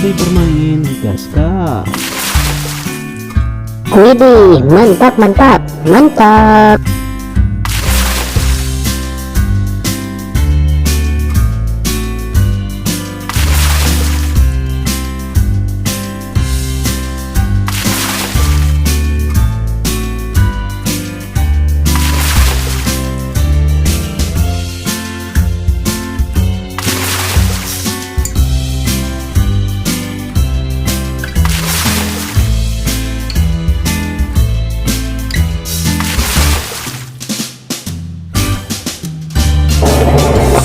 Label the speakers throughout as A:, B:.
A: Mari bermain Gaska.
B: Widih, mantap mantap mantap.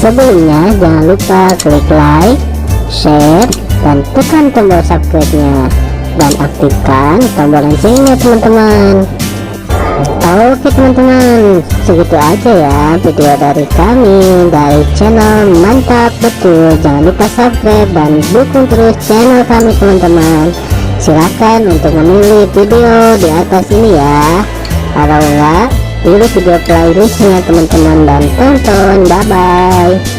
B: Sebelumnya jangan lupa klik like, share, dan tekan tombol subscribe-nya dan aktifkan tombol loncengnya teman-teman. Oke teman-teman, segitu aja ya video dari kami dari channel Mantap Betul. Jangan lupa subscribe dan dukung terus channel kami teman-teman. Silahkan untuk memilih video di atas ini ya. Kalau enggak, pilih video playlistnya teman-teman dan tonton. Bye bye.